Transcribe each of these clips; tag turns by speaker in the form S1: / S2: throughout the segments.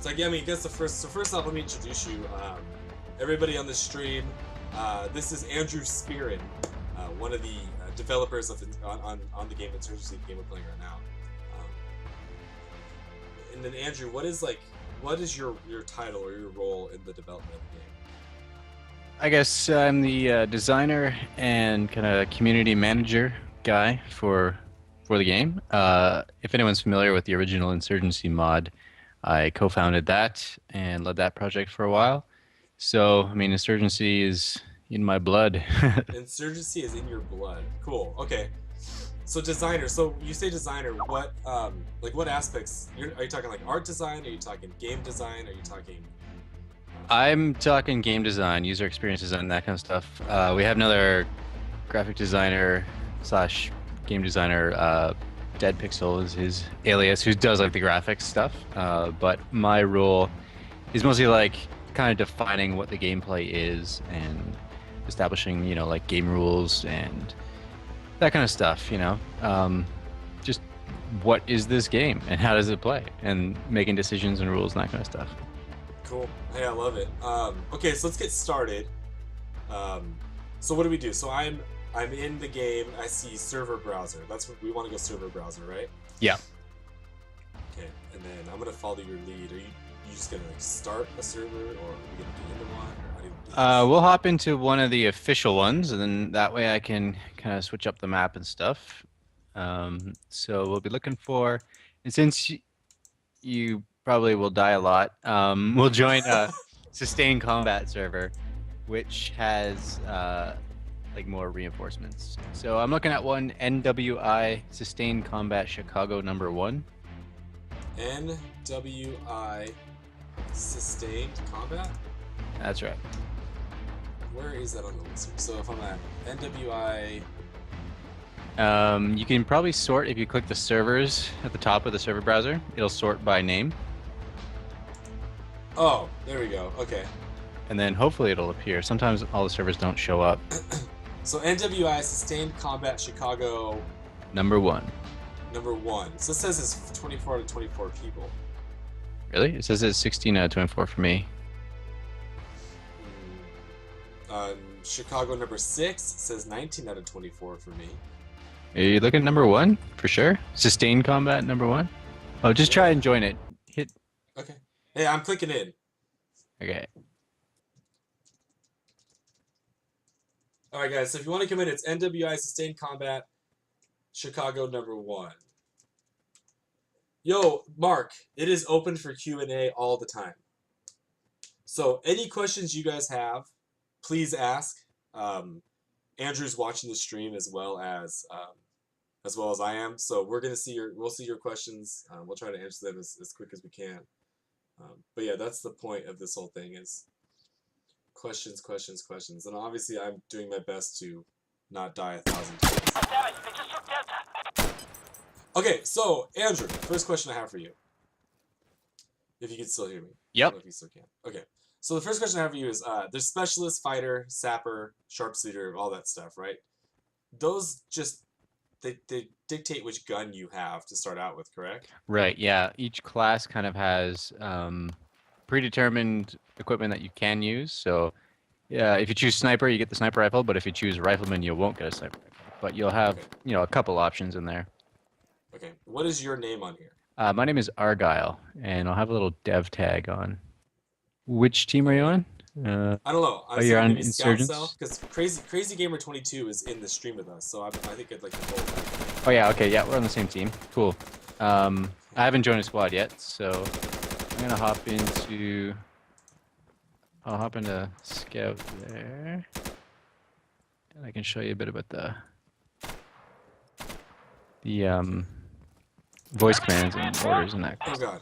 S1: So I mean, I guess first off, let me introduce you. Everybody on the stream, this is Andrew Spearin, one of the developers on the game Insurgency, the game we're playing right now. And then Andrew, what is your title or your role in the development of the game?
S2: I guess I'm the designer and kind of community manager guy for the game. If anyone's familiar with the original Insurgency mod, I co-founded that and led that project for a while. So, I mean, Insurgency is in my blood.
S1: Insurgency is in your blood. Cool. Okay. So designer. So you say designer. What what aspects? Are you talking like art design? Are you talking game design? Are you talking?
S2: I'm talking game design, user experience design, that kind of stuff. We have another graphic designer slash game designer. Dead Pixel is his alias, who does like the graphics stuff. But my role is mostly like kind of defining what the gameplay is and establishing, like game rules and that kind of stuff. Just what is this game and how does it play, and making decisions and rules and that kind of stuff.
S1: Cool. Hey, I love it. Okay, so let's get started. So what do we do? So I'm in the game. I see server browser. That's what we want to go, server browser, right?
S2: Yeah.
S1: Okay, and then I'm gonna follow your lead. Are you just gonna like start a server, or are we gonna get into one? Or how do you do this?
S2: We'll hop into one of the official ones, and then that way I can kind of switch up the map and stuff. So we'll be looking for, and since you probably will die a lot, we'll join a sustained combat server, which has like more reinforcements. So I'm looking at one NWI Sustained Combat Chicago #1.
S1: NWI Sustained Combat?
S2: That's right.
S1: Where is that on the list? So if I'm at NWI...
S2: You can probably sort if you click the servers at the top of the server browser. It'll sort by name.
S1: Oh, there we go. Okay.
S2: And then hopefully it'll appear. Sometimes all the servers don't show up.
S1: So NWI Sustained Combat Chicago...
S2: #1.
S1: #1. So it says it's 24 to 24 people.
S2: Really? It says it's 16 out of 24 for me.
S1: Chicago #6 says 19 out of 24 for me.
S2: Are you looking at #1 for sure? Sustained Combat #1? Oh, just try and join it. Hit.
S1: Okay. Hey, I'm clicking in.
S2: Okay.
S1: Alright guys, so if you want to come in, it's NWI Sustained Combat Chicago #1. Yo, Mark, it is open for Q&A all the time. So any questions you guys have, please ask. Andrew's watching the stream as well as I am. So we'll see your questions. We'll try to answer them as quick as we can. But yeah, that's the point of this whole thing is questions. And obviously I'm doing my best to not die 1,000 times. Okay, so Andrew, first question I have for you. If you can still hear me.
S2: Yep.
S1: I don't know if you still can. Okay. So the first question I have for you is, there's specialist, fighter, sapper, sharpshooter, all that stuff, right? Those just, they dictate which gun you have to start out with, correct?
S2: Right, yeah. Each class kind of has predetermined equipment that you can use. So yeah, if you choose sniper, you get the sniper rifle, but if you choose rifleman, you won't get a sniper rifle. But you'll have, a couple options in there.
S1: Okay. What is your name on here?
S2: My name is Argyle, and I'll have a little dev tag on. Which team are you on?
S1: I don't know.
S2: You're on Insurgents?
S1: Because Crazy Gamer 22 is in the stream with us, so I think I'd like to follow that.
S2: Oh yeah, okay, yeah, we're on the same team. Cool. I haven't joined a squad yet, so I'm gonna hop into. I'll hop into Scout there, and I can show you a bit about the voice commands and orders and that.
S1: Oh god.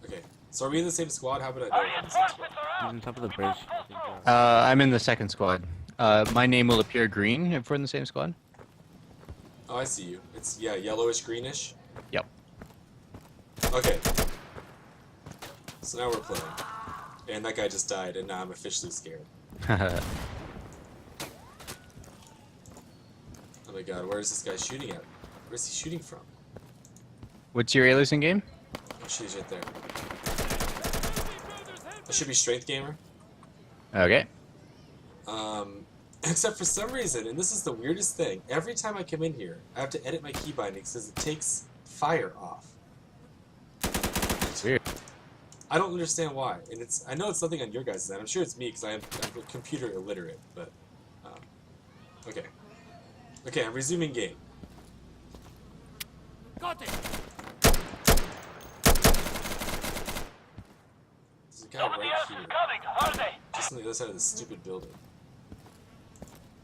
S1: Okay. So are we in the same squad? How about I know we're in the same squad?
S3: He's on top of the bridge.
S2: I'm in the second squad. My name will appear green if we're in the same squad.
S1: Oh, I see you. It's, yeah, yellowish, greenish.
S2: Yep.
S1: Okay. So now we're playing. And that guy just died, and now I'm officially scared. Oh my god, where is this guy shooting at? Where's he shooting from?
S2: What's your alias in game?
S1: Oh, she's right there. should be strength gamer.
S2: Okay.
S1: Except for some reason, and this is the weirdest thing, every time I come in here, I have to edit my key bindings because it takes fire off.
S2: Weird.
S1: I don't understand why, and I know it's something on your guys' end. I'm sure it's me because I'm computer illiterate, but okay. Okay, I'm resuming game.
S3: Got it.
S1: There's a guy right here, just on the other side of this stupid building.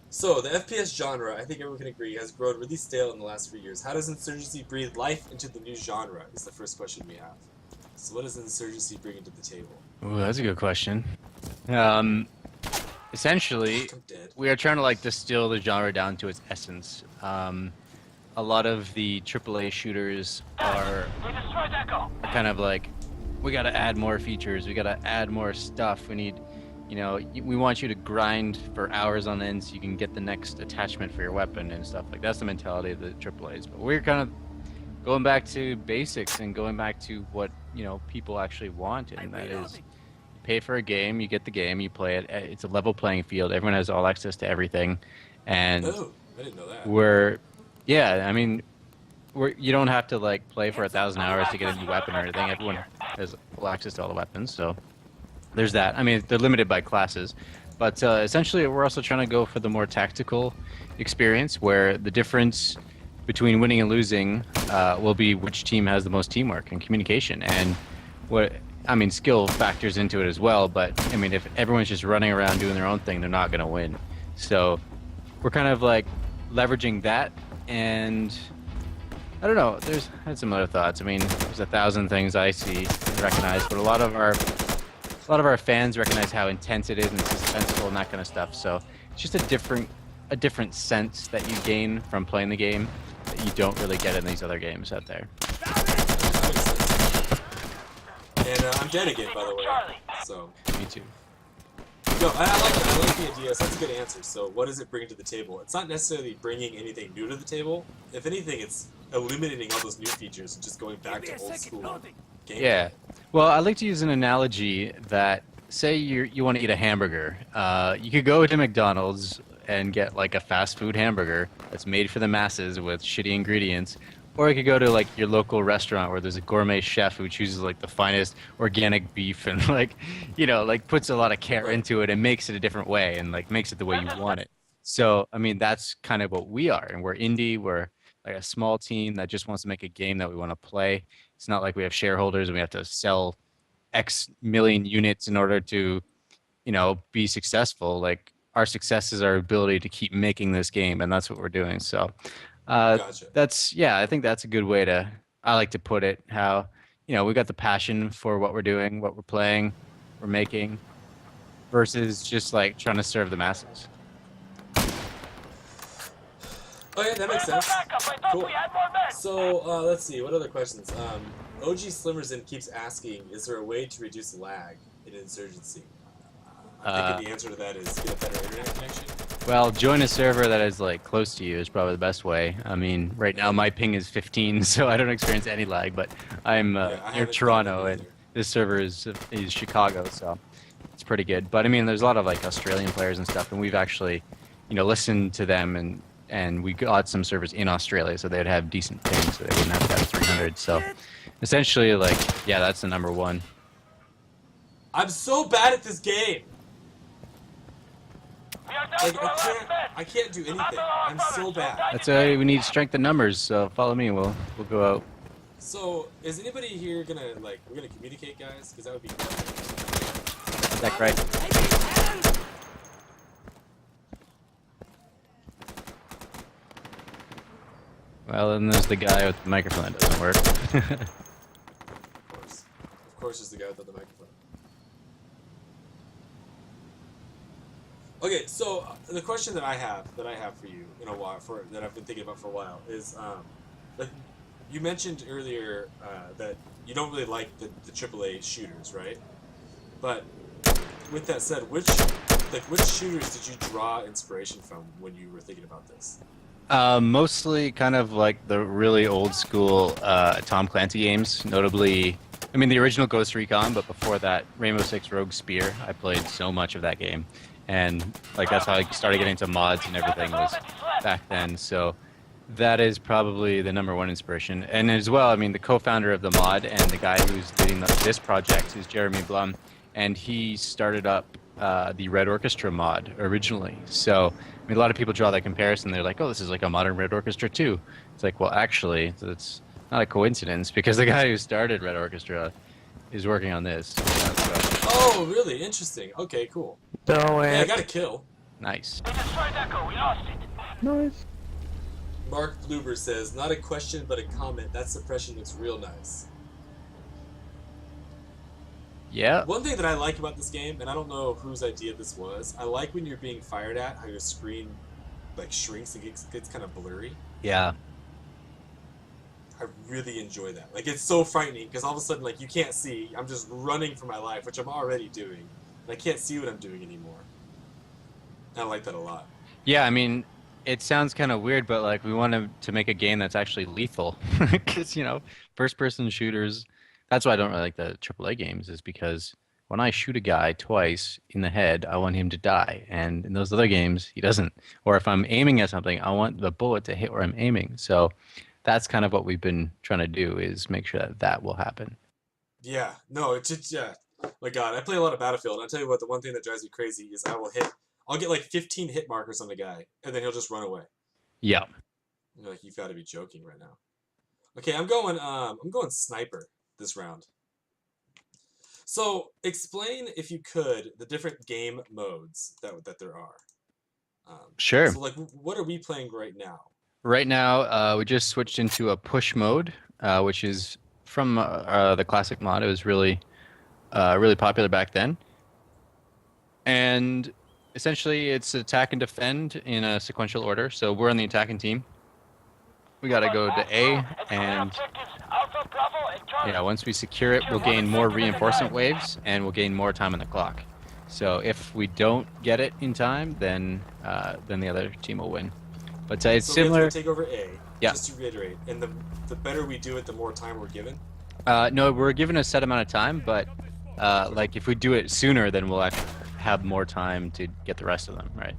S1: So, the FPS genre, I think everyone can agree, has grown really stale in the last few years. How does Insurgency breathe life into the new genre, is the first question we have. So what does Insurgency bring to the table?
S2: Ooh, that's a good question. Essentially, we are trying to like distill the genre down to its essence. A lot of the AAA shooters are kind of like, we gotta add more features, we gotta add more stuff, we need, you know, we want you to grind for hours on end so you can get the next attachment for your weapon and stuff. Like, that's the mentality of the AAAs. But we're kind of going back to basics and going back to what, you know, people actually want, and that is, you pay for a game, you get the game, you play it. It's a level playing field. Everyone has all access to everything, and
S1: oh, I didn't know that.
S2: yeah, I mean, you don't have to like play for 1,000 hours to get a new weapon or anything. Everyone has full access to all the weapons, so there's that. I mean, they're limited by classes, but essentially, we're also trying to go for the more tactical experience, where the difference between winning and losing will be which team has the most teamwork and communication. And skill factors into it as well, but I mean, if everyone's just running around doing their own thing, they're not going to win. So we're kind of like leveraging that, and I don't know, I had some other thoughts. I mean, there's 1,000 things I see and recognize, but a lot of our fans recognize how intense it is and suspenseful and that kind of stuff. So it's just a different sense that you gain from playing the game that you don't really get in these other games out there.
S1: And I'm dead again, by the way. So
S2: Me too.
S1: no, I like the idea. So that's a good answer. So what does it bring to the table? It's not necessarily bringing anything new to the table. If anything, it's eliminating all those new features and just going back to old school gameplay.
S2: Yeah. Well, I like to use an analogy that, say you want to eat a hamburger. You could go to McDonald's and get like a fast food hamburger that's made for the masses with shitty ingredients, or you could go to like your local restaurant where there's a gourmet chef who chooses like the finest organic beef and like, you know, like puts a lot of care into it and makes it a different way and like makes it the way you want it. So I mean, that's kind of what we are, and we're indie. We're like a small team that just wants to make a game that we want to play. It's not like we have shareholders and we have to sell X million units in order to, you know, be successful. Like, our success is our ability to keep making this game, and that's what we're doing. So
S1: Gotcha.
S2: I think that's a good way I like to put it, how, you know, we got the passion for what we're doing, what we're playing, we're making, versus just like trying to serve the masses.
S1: Okay, that makes sense. Cool. So let's see, what other questions? OG Slimmerson keeps asking, is there a way to reduce lag in Insurgency? I'm thinking the answer to that is get a better internet connection.
S2: Well, join a server that is like close to you is probably the best way. I mean, right now my ping is 15, so I don't experience any lag. But I'm near Toronto, and this server is Chicago, so it's pretty good. But I mean, there's a lot of like Australian players and stuff, and we've actually, you know, listened to them, and we got some servers in Australia, so they'd have decent ping, so they wouldn't have to have 300. So essentially, like, yeah, that's the number one.
S1: I'm so bad at this game. Like, I can't do anything. I'm so bad.
S2: That's why we need strength in numbers. So follow me. We'll go out.
S1: So is anybody here gonna we're gonna communicate, guys? Because that would be fun.
S2: Is that right? Well, then there's the guy with the microphone that doesn't work.
S1: Of course, there's the guy without the microphone. Okay, so the question that I have for you in a while, that I've been thinking about for a while, is like you mentioned earlier that you don't really like the AAA shooters, right? But with that said, which shooters did you draw inspiration from when you were thinking about this?
S2: Mostly kind of like the really old school Tom Clancy games, notably I mean, the original Ghost Recon, but before that, Rainbow Six Rogue Spear. I played so much of that game, and like that's how I started getting into mods and everything was back then. So that is probably the number one inspiration. And as well, I mean, the co-founder of the mod and the guy who's leading this project is Jeremy Blum, and he started up the Red Orchestra mod originally. So I mean, a lot of people draw that comparison. They're like, "Oh, this is like a modern Red Orchestra too." It's like, well, actually, it's not a coincidence because the guy who started Red Orchestra is working on this.
S1: Oh, really? Interesting. Okay, cool. Hey, I got a kill.
S2: Nice.
S3: We destroyed Echo. We lost it.
S4: Nice.
S1: Mark Bluber says, not a question but a comment. That suppression looks real nice.
S2: Yeah.
S1: One thing that I like about this game, and I don't know whose idea this was, I like when you're being fired at, how your screen like shrinks and gets kind of blurry.
S2: Yeah.
S1: I really enjoy that. Like, it's so frightening because all of a sudden, like, you can't see. I'm just running for my life, which I'm already doing. And I can't see what I'm doing anymore. I like that a lot.
S2: Yeah, I mean, it sounds kind of weird, but like we wanted to make a game that's actually lethal, because first-person shooters. That's why I don't really like the AAA games, is because when I shoot a guy twice in the head, I want him to die, and in those other games, he doesn't. Or if I'm aiming at something, I want the bullet to hit where I'm aiming. So that's kind of what we've been trying to do, is make sure that that will happen.
S1: Yeah, no, it's just, yeah. My God, I play a lot of Battlefield, and I'll tell you what, the one thing that drives me crazy is I'll get like 15 hit markers on the guy, and then he'll just run away.
S2: Yeah.
S1: You're like, you've got to be joking right now. Okay, I'm going sniper this round. So explain, if you could, the different game modes that there are.
S2: Sure.
S1: So like, what are we playing right now?
S2: Right now, we just switched into a push mode, which is from the classic mod. It was really popular back then. And essentially, it's attack and defend in a sequential order. So we're on the attacking team. We got to go to A, and yeah, once we secure it, we'll gain more reinforcement waves, and we'll gain more time on the clock. So if we don't get it in time, then the other team will win. But it's
S1: so
S2: similar.
S1: We have to take over A.
S2: Yeah.
S1: Just to reiterate, and the better we do it, the more time we're given.
S2: No, we're given a set amount of time, but like if we do it sooner, then we'll actually have more time to get the rest of them, right?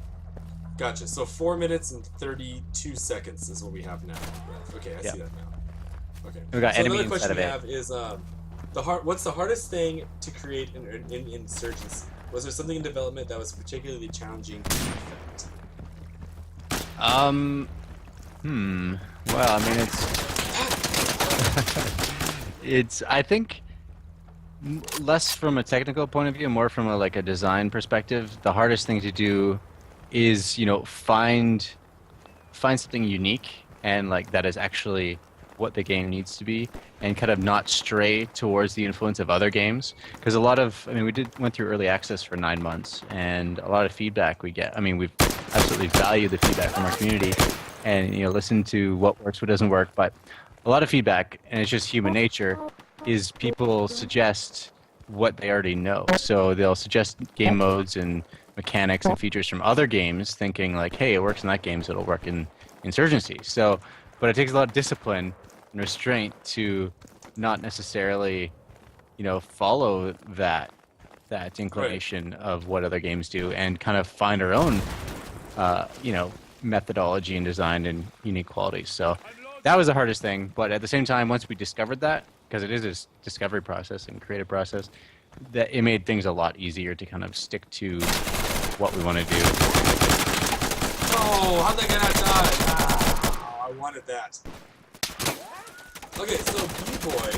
S1: Gotcha. So 4 minutes and 32 seconds is what we have now. Right. Okay, I see that now. Okay.
S2: We got
S1: so
S2: enemy
S1: another question we
S2: inside
S1: have is what's the hardest thing to create in Insurgency? Was there something in development that was particularly challenging to perfect?
S2: Well, I mean, it's I think less from a technical point of view, more from a design perspective. The hardest thing to do is, find something unique and that is actually what the game needs to be, and kind of not stray towards the influence of other games. Because we went through early access for 9 months, and a lot of feedback we get. I mean, we've absolutely valued the feedback from our community, and listen to what works, what doesn't work. But a lot of feedback, and it's just human nature, is people suggest what they already know. So they'll suggest game modes and mechanics and features from other games, thinking like, hey, it works in that game, so it'll work in Insurgency. So, but it takes a lot of discipline and restraint to not necessarily, follow that inclination of what other games do, and kind of find our own, methodology and design and unique qualities. So that was the hardest thing. But at the same time, once we discovered that, because it is a discovery process and creative process, that it made things a lot easier to kind of stick to what we want to do.
S1: Oh, how'd they get that done? Ah, I wanted that. Okay, so B-Boy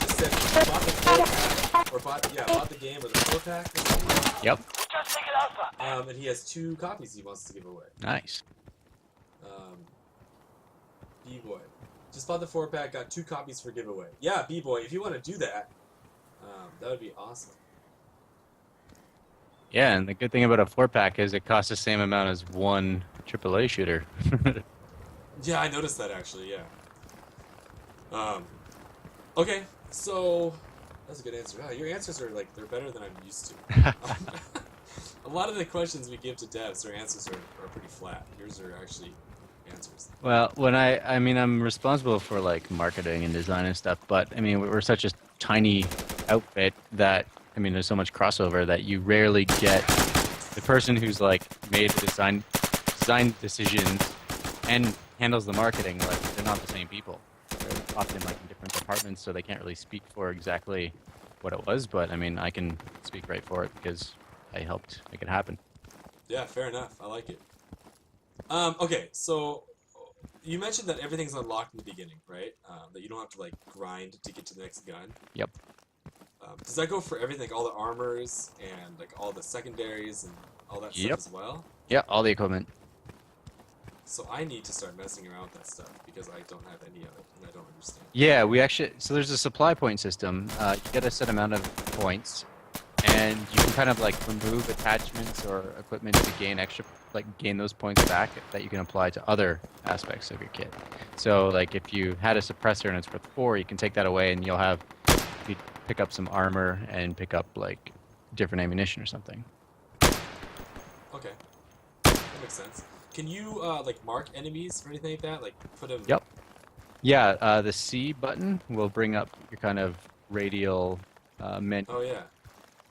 S1: just said he bought the 4-pack, or bought the game or the 4-pack or something.
S2: Yep.
S1: And he has 2 copies he wants to give away.
S2: Nice.
S1: B-Boy just bought the 4-pack, got 2 copies for giveaway. Yeah, B-Boy, if you want to do that, that would be awesome.
S2: Yeah, and the good thing about a 4-pack is it costs the same amount as one AAA shooter.
S1: Yeah, I noticed that actually, yeah. Okay, so that's a good answer. Wow, your answers are they're better than I'm used to. A lot of the questions we give to devs, their answers are pretty flat. Yours are actually answers.
S2: Well, when I'm responsible for marketing and design and stuff, but I mean we're such a tiny outfit that, I mean, there's so much crossover that you rarely get the person who's like made the design decisions and handles the marketing. Like, they're not the same people. They're often like in different departments, so they can't really speak for exactly what it was. But I mean, I can speak right for it because I helped make it happen.
S1: Yeah, fair enough. I like it. Okay, so you mentioned that everything's unlocked in the beginning, right? That you don't have to like grind to get to the next gun.
S2: Yep.
S1: Does that go for everything, like all the armors and like all the secondaries and all that stuff
S2: Yep.
S1: as well?
S2: Yeah, all the equipment.
S1: So I need to start messing around with that stuff because I don't have any of it and I don't understand.
S2: Yeah, we actually, so there's a supply point system. You get a set amount of points, and you can kind of like remove attachments or equipment to gain extra, like gain those points back that you can apply to other aspects of your kit. So like if you had a suppressor and it's worth 4, you can take that away and you'll have, you pick up some armor and pick up like different ammunition or something.
S1: Okay, that makes sense. Can you like mark enemies or anything like that? Like put them.
S2: Yep. Yeah, the C button will bring up your kind of radial menu
S1: Oh yeah.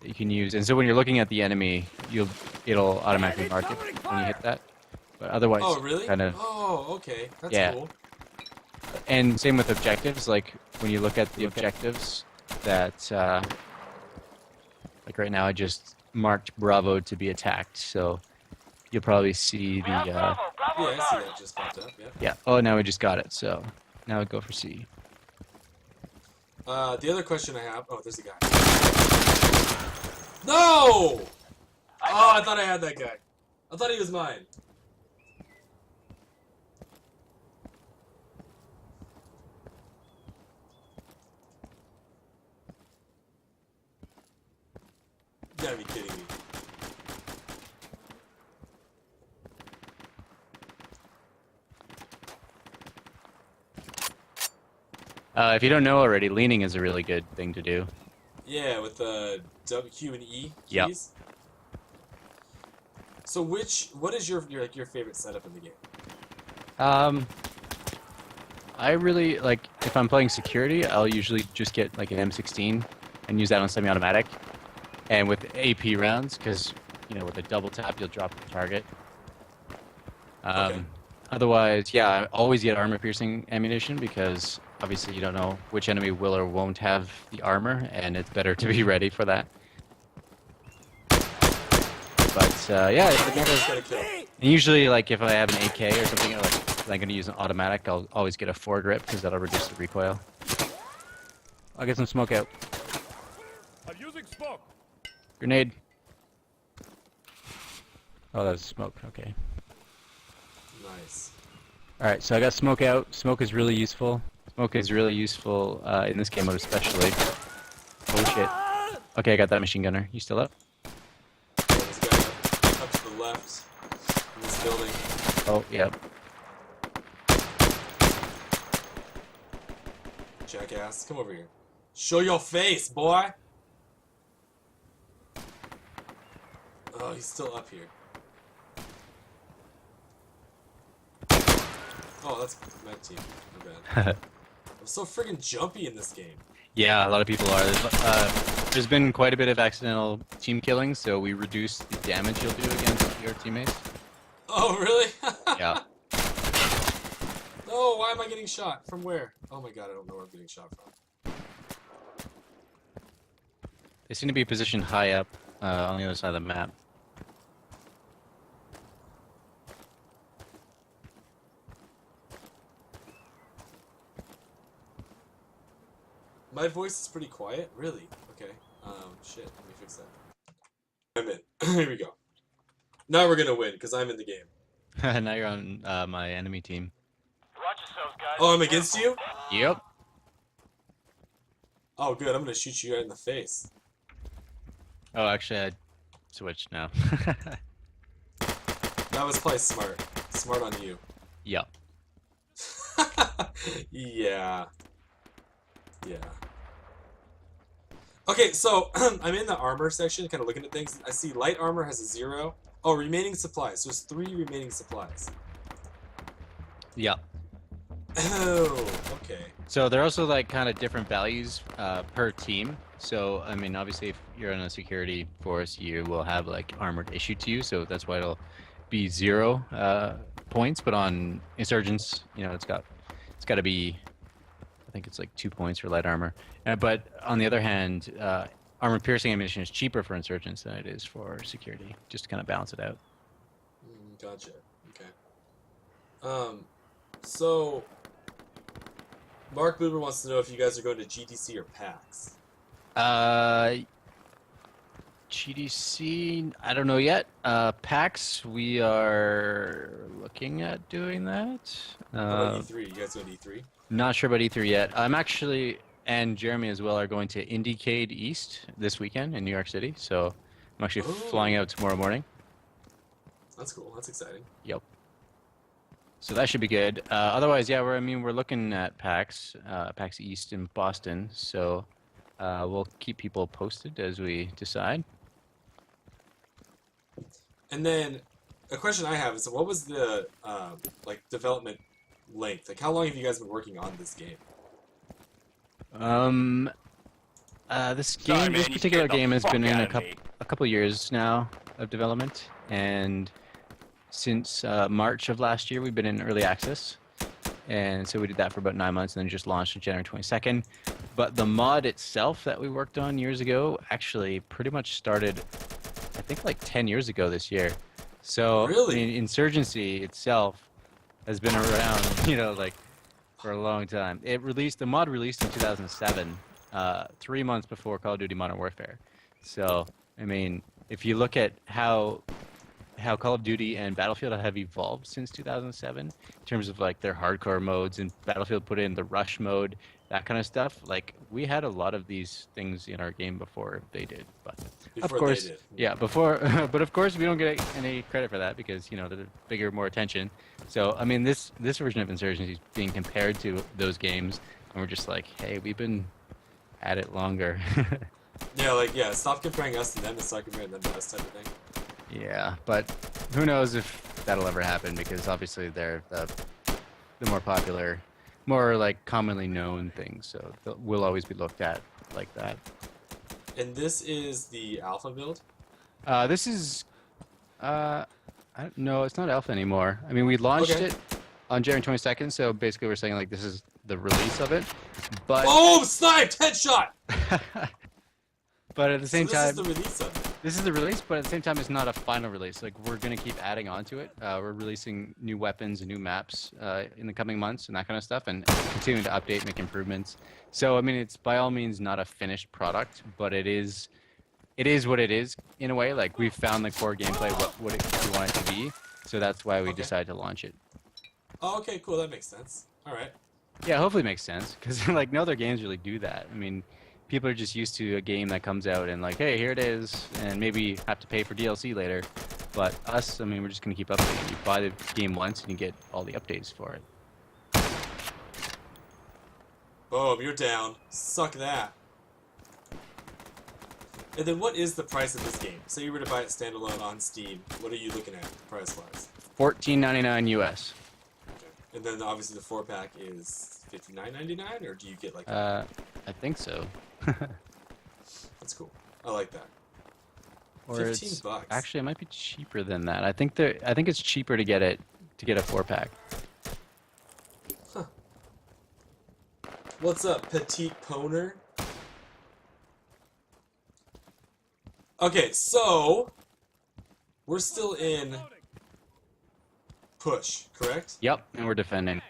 S2: that you can use. And so when you're looking at the enemy, it'll automatically mark it when you hit that. But otherwise,
S1: Oh really?
S2: kind of,
S1: Oh okay, that's
S2: yeah.
S1: cool.
S2: And same with objectives. Like when you look at the objectives, that like right now, I just marked Bravo to be attacked. So you'll probably see the
S1: Yeah, I see that just popped up. Yeah.
S2: yeah. Oh, now we just got it. So now we go for C.
S1: The other question I have. Oh, there's a guy. No! Oh, I thought I had that guy. I thought he was mine. You gotta be kidding me.
S2: If you don't know already, leaning is a really good thing to do.
S1: Yeah, with the W, Q, and E keys.
S2: Yep.
S1: So what is your favorite setup in the game?
S2: I really like, if I'm playing security, I'll usually just get like an M16 and use that on semi-automatic, and with AP rounds, because you know with a double tap you'll drop the target.
S1: Okay.
S2: Otherwise, yeah, I always get armor-piercing ammunition because obviously you don't know which enemy will or won't have the armor, and it's better to be ready for that. But yeah, and usually like if I have an AK or something, or like I'm going to use an automatic, I'll always get a foregrip because that'll reduce the recoil. I'll get some smoke out.
S3: I'm using smoke.
S2: Grenade. Oh, that was smoke. Okay.
S1: Nice.
S2: Alright, so I got smoke out. Smoke is really useful. Smoke is really useful in this game mode especially. Oh shit. Okay, I got that machine gunner. You still up?
S1: Yeah, there's a guy up to the left in this building.
S2: Oh, yep.
S1: Jackass, come over here. Show your face, boy! Oh, he's still up here. Oh, that's my team. My bad. I'm so friggin' jumpy in this game.
S2: Yeah, a lot of people are. There's been quite a bit of accidental team killing, so we reduce the damage you'll do against your teammates.
S1: Oh, really?
S2: Yeah.
S1: No, why am I getting shot? From where? Oh my god, I don't know where I'm getting shot from.
S2: They seem to be positioned high up on the other side of the map.
S1: My voice is pretty quiet? Really? Okay. Shit, let me fix that. I'm in. Here we go. Now we're gonna win, because I'm in the game.
S2: Now you're on my enemy team.
S3: Watch yourselves, guys.
S1: Oh, I'm against you?
S2: Yep.
S1: Oh, good, I'm gonna shoot you right in the face.
S2: Oh, actually, I switched now.
S1: That was probably smart. Smart on you.
S2: Yep.
S1: Yeah. Yeah. Okay, so I'm in the armor section, kind of looking at things. I see light armor has a 0. Oh, remaining supplies. So there's 3 remaining supplies.
S2: Yep.
S1: Oh, okay.
S2: So they're also like kind of different values per team. So I mean, obviously, if you're in a security force, you will have like armored issued to you. So that's why it'll be 0 points. But on insurgents, it's got to be, I think it's like 2 points for light armor. But on the other hand, armor piercing ammunition is cheaper for insurgents than it is for security, just to kind of balance it out.
S1: Gotcha. Okay. So Mark Boober wants to know if you guys are going to GDC or PAX.
S2: GDC, I don't know yet. PAX, we are looking at doing that.
S1: How about E3? You guys going to E3?
S2: Not sure about E3 yet. I'm actually, and Jeremy as well, are going to Indiecade East this weekend in New York City. So I'm actually flying out tomorrow morning.
S1: That's cool. That's exciting.
S2: Yep. So that should be good. Otherwise, yeah, we're looking at PAX, PAX East in Boston. So we'll keep people posted as we decide.
S1: And then a question I have is, what was the like development length? Like, how long have you guys been working on this game?
S2: This
S3: Sorry, man, you
S2: particular
S3: scared the
S2: game has
S3: fuck
S2: been in
S3: out of me.
S2: a couple years now of development, and since March of last year, we've been in early access, and so we did that for about 9 months, and then just launched on January 22nd. But the mod itself that we worked on years ago actually pretty much started, I think, like 10 years ago this year. So
S1: Really?
S2: I mean, Insurgency itself has been around, like for a long time. The mod released in 2007, 3 months before Call of Duty Modern Warfare. So I mean, if you look at how Call of Duty and Battlefield have evolved since 2007 in terms of like their hardcore modes, and Battlefield put in the rush mode, that kind of stuff. Like, we had a lot of these things in our game before they did, but of course,
S1: they did.
S2: yeah, before, but of course we don't get any credit for that because they're bigger, more attention. So I mean, this version of Insurgency is being compared to those games, and we're just like, hey, we've been at it longer.
S1: Yeah, stop comparing us to them and start comparing them to us type of thing.
S2: Yeah, but who knows if that'll ever happen, because obviously they're the more popular, more like commonly known things, so will always be looked at like that.
S1: And this is the alpha build?
S2: This is, no, it's not alpha anymore. I mean, we launched it on January 22nd, so basically we're saying like this is the release of it, but...
S1: Boom! Sniped! Headshot!
S2: But at the same time...
S1: This is the release of it.
S2: This is the release, but at the same time, it's not a final release. Like, we're going to keep adding on to it. We're releasing new weapons and new maps in the coming months and that kind of stuff, and continuing to update, make improvements. So, I mean, it's by all means not a finished product, but it is what it is in a way. Like, we've found the core gameplay, what we want it to be. So that's why we decided to launch it.
S1: Oh, okay, cool. That makes sense. All right.
S2: Yeah, hopefully it makes sense, because like no other games really do that. I mean, people are just used to a game that comes out and like, hey, here it is, and maybe have to pay for DLC later. But us, I mean, we're just gonna keep updating. You buy the game once and you get all the updates for it.
S1: Boom, you're down. Suck that. And then what is the price of this game? Say you were to buy it standalone on Steam, what are you looking at price-wise?
S2: $14.99 US.
S1: Okay. And then obviously the 4-pack is $59.99, or do you get like...
S2: I think so.
S1: That's cool. I like that.
S2: Or
S1: 15 bucks.
S2: Actually, it might be cheaper than that. I think it's cheaper to get a 4-pack.
S1: Huh. What's up, Petite Poner? Okay, so we're still in push, correct?
S2: Yep, and we're defending.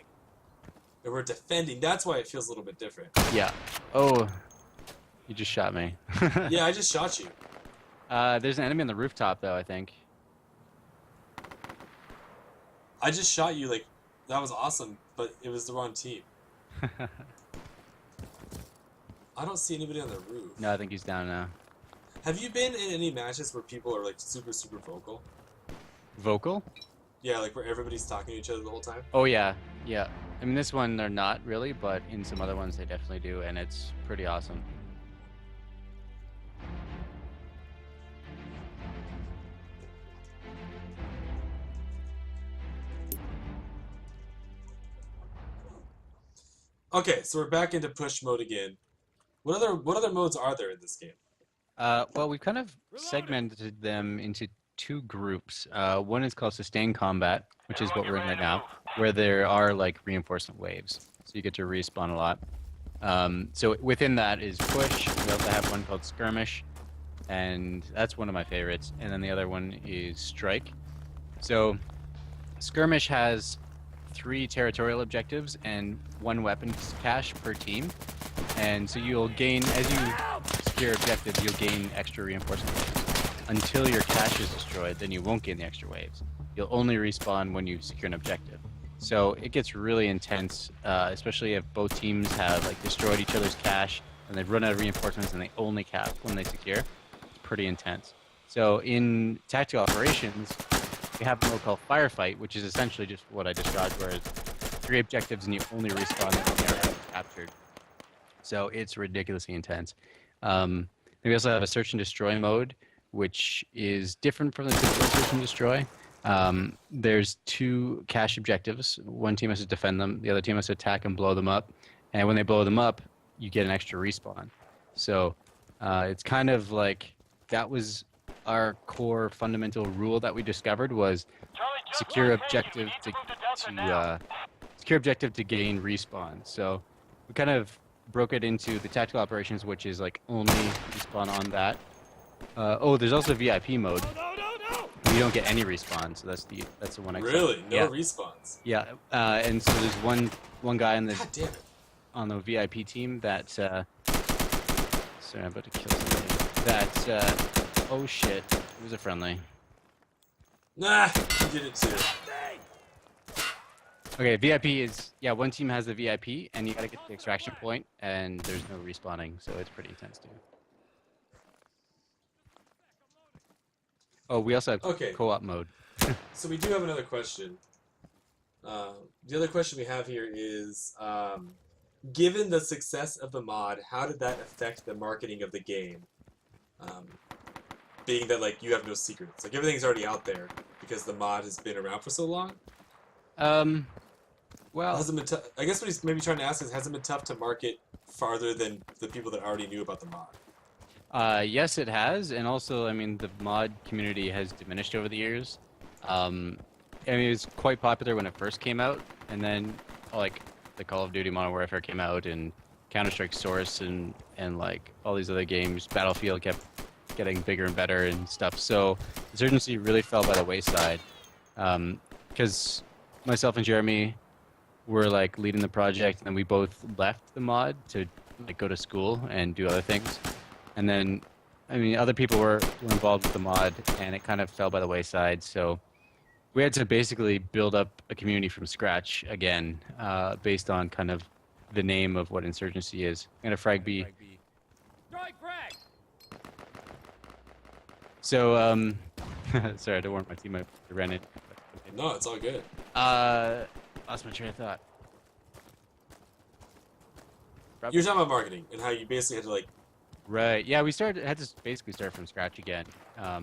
S1: And we're defending. That's why it feels a little bit different.
S2: Yeah. Oh, you just shot me.
S1: Yeah, I just shot you.
S2: There's an enemy on the rooftop, though, I think.
S1: I just shot you, like, that was awesome, but it was the wrong team. I don't see anybody on the roof.
S2: No, I think he's down now.
S1: Have you been in any matches where people are, like, super, super vocal?
S2: Vocal?
S1: Yeah, like where everybody's talking to each other the whole time?
S2: Oh, yeah. Yeah. I mean, this one, they're not really, but in some other ones, they definitely do, and it's pretty awesome.
S1: Okay, so we're back into push mode again. What other modes are there in this game?
S2: Well, we've kind of segmented them into two groups. One is called sustained combat, which is
S3: Everyone
S2: what
S3: get
S2: we're in
S3: ready
S2: right
S3: to
S2: now,
S3: move.
S2: where there are like reinforcement waves, so you get to respawn a lot. So within that is push. We also have one called skirmish, and that's one of my favorites. And then the other one is strike. So skirmish has 3 territorial objectives and 1 weapon cache per team. And so you'll gain, as you secure objectives, you'll gain extra reinforcement waves. Until your cache is destroyed, then you won't gain the extra waves. You'll only respawn when you secure an objective. So it gets really intense, especially if both teams have like destroyed each other's cache and they've run out of reinforcements and they only cap when they secure. It's pretty intense. So in tactical operations, we have a mode called firefight, which is essentially just what I described, where it's 3 objectives and you only respawn when they're captured. So it's ridiculously intense. We also have a search and destroy mode, which is different from the typical search and destroy. There's 2 cache objectives. One team has to defend them. The other team has to attack and blow them up. And when they blow them up, you get an extra respawn. So it's kind of like that was our core fundamental rule that we discovered was
S3: Charlie, just
S2: secure
S3: lost. Hey, you
S2: objective
S3: need
S2: to,
S3: move to Delta now.
S2: secure objective to gain respawn. So we kind of broke it into the tactical operations, which is like only respawn on that. There's also VIP mode.
S3: No.
S2: You don't get any respawn, so that's the one I
S1: Really? No
S2: Yeah.
S1: respawns.
S2: Yeah, and so there's one guy
S1: God damn it.
S2: on the VIP team that sorry, I'm about to kill somebody. That oh shit, it was a friendly.
S1: Nah, you did it too.
S2: Okay, VIP is one team has the VIP, and you gotta get to the extraction point, and there's no respawning, so it's pretty intense too. Oh, we also have
S1: Okay.
S2: co-op mode.
S1: So we do have another question. The other question we have here is, given the success of the mod, how did that affect the marketing of the game? Being that like you have no secrets, like everything's already out there because the mod has been around for so long.
S2: Well,
S1: Has it been I guess what he's maybe trying to ask is, has it been tough to market farther than the people that already knew about the mod?
S2: yes, it has, and also, I mean, the mod community has diminished over the years. I mean, it was quite popular when it first came out, and then like the Call of Duty Modern Warfare came out, and Counter-Strike Source, and like all these other games, Battlefield kept getting bigger and better and stuff. So Insurgency really fell by the wayside, because myself and Jeremy were like leading the project, and we both left the mod to like go to school and do other things. And then, I mean, other people were involved with the mod, and it kind of fell by the wayside. So we had to basically build up a community from scratch again, based on kind of the name of what Insurgency is. And a frag B.
S3: Strike frag.
S2: So, sorry, I don't want my team to run it.
S1: No, it's all good.
S2: Lost my train of thought.
S1: You're talking about marketing and how you basically had to like,
S2: Right. Yeah, had to basically start from scratch again.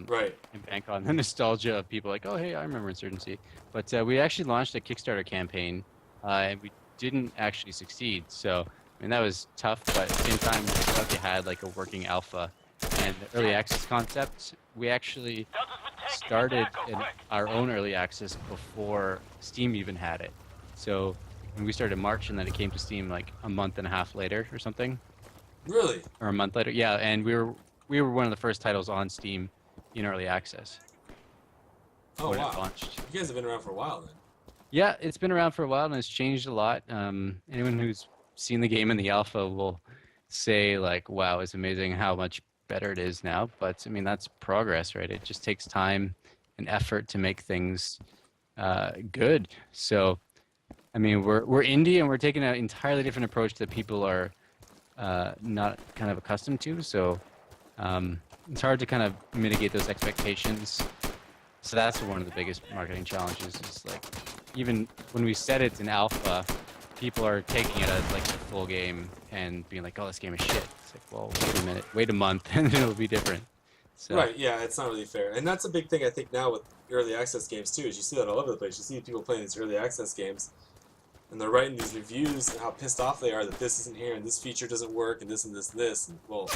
S1: right.
S2: And bank on the nostalgia of people like, oh, hey, I remember Insurgency. But we actually launched a Kickstarter campaign, and we didn't actually succeed. So, I mean, that was tough, but at the same time, we thought they had like a working alpha. And the early access concept, we actually
S3: Delta's been taking
S2: started
S3: attack,
S2: in
S3: quick.
S2: our own early access before Steam even had it. So when we started in March, and then it came to Steam like a month and a half later or something.
S1: Really?
S2: Or a month later, yeah, and we were one of the first titles on Steam in early access
S1: Oh
S2: when it
S1: wow.
S2: launched.
S1: You guys have been around for a while then.
S2: Yeah, it's been around for a while and it's changed a lot. Anyone who's seen the game in the alpha will say like, "Wow, it's amazing how much better it is now." But I mean, that's progress, right? It just takes time and effort to make things good. So, I mean, we're indie and we're taking an entirely different approach that people are not kind of accustomed to. So it's hard to kind of mitigate those expectations. So that's one of the biggest marketing challenges. Is like even when we said it's an alpha, people are taking it as like the full game and being like, "Oh, this game is shit." It's like, well, wait a minute, wait a month, and it'll be different. So,
S1: Right, yeah, it's not really fair. And that's a big thing I think now with early access games too, is you see that all over the place. You see people playing these early access games And they're writing these reviews and how pissed off they are that this isn't here and this feature doesn't work and this and this and this. And, well,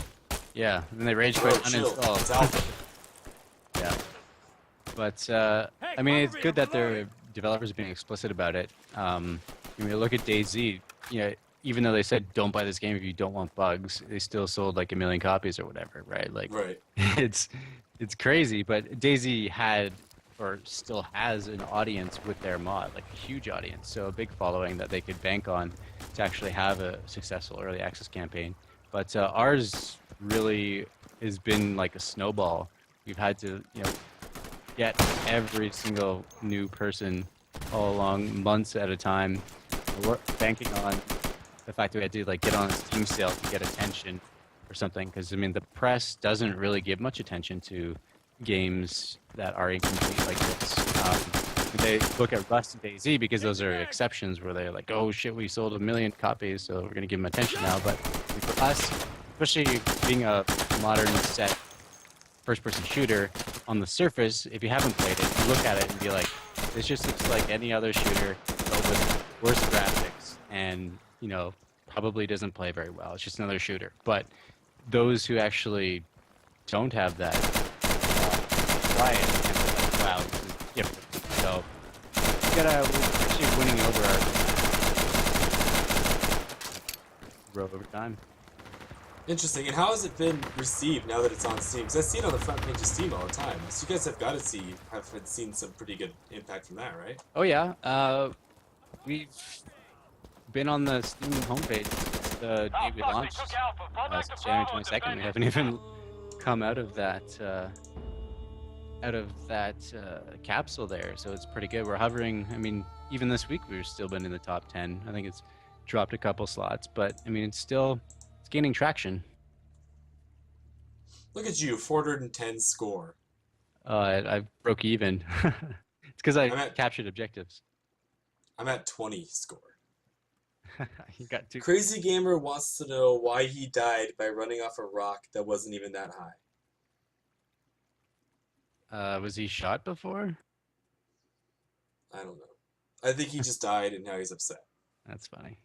S2: Yeah, and they rage
S1: bro,
S2: quit
S1: chill. It's
S2: uninstall.
S1: alpha.
S2: Yeah. But I mean, it's good that their developers are being explicit about it. When you look at DayZ, you know, even though they said don't buy this game if you don't want bugs, they still sold like 1 million copies or whatever, right? Like,
S1: Right.
S2: it's crazy. But DayZ had or still has an audience with their mod, like a huge audience, so a big following that they could bank on to actually have a successful early access campaign. But ours really has been like a snowball. We've had to, you know, get every single new person all along months at a time. We're banking on the fact that we had to like get on a Steam sale to get attention or something, because I mean the press doesn't really give much attention to games that are incomplete like this. They look at Rust and DayZ because those are exceptions where they're like, oh shit, we sold 1 million copies, so we're gonna give them attention now. But for us, especially being a modern set first-person shooter, on the surface, if you haven't played it, you look at it and be like, this just looks like any other shooter, but with worse graphics, and you know, probably doesn't play very well. It's just another shooter. But those who actually don't have that try it and they're like, wow, this is different. So we're actually winning over time.
S1: Interesting. And how has it been received now that it's on Steam? Because I see it on the front page of Steam all the time. So you guys have got to have seen some pretty good impact from that, right?
S2: Oh yeah, we've been on the Steam homepage since the day we launched, since January 22nd. We haven't even come out of that capsule there, so it's pretty good. We're hovering. I mean, even this week we've still been in the top 10. I think it's dropped a couple slots, but I mean, it's gaining traction.
S1: Look at you, 410 score.
S2: I broke even. It's because I captured objectives.
S1: I'm at 20 score.
S2: You got two.
S1: Crazy Gamer wants to know why he died by running off a rock that wasn't even that high.
S2: Was he shot before?
S1: I don't know. I think he just died and now he's upset.
S2: That's funny.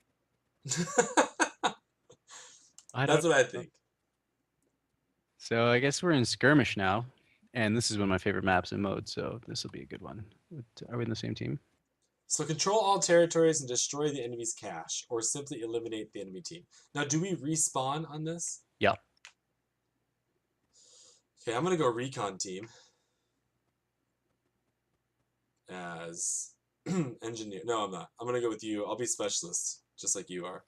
S1: That's what I think.
S2: So I guess we're in skirmish now, and this is one of my favorite maps in mode, so this will be a good one. Are we in the same team?
S1: So control all territories and destroy the enemy's cache, or simply eliminate the enemy team. Now, do we respawn on this?
S2: Yeah.
S1: Okay, I'm going to go recon team as engineer. No, I'm not. I'm going to go with you. I'll be specialist, just like you are.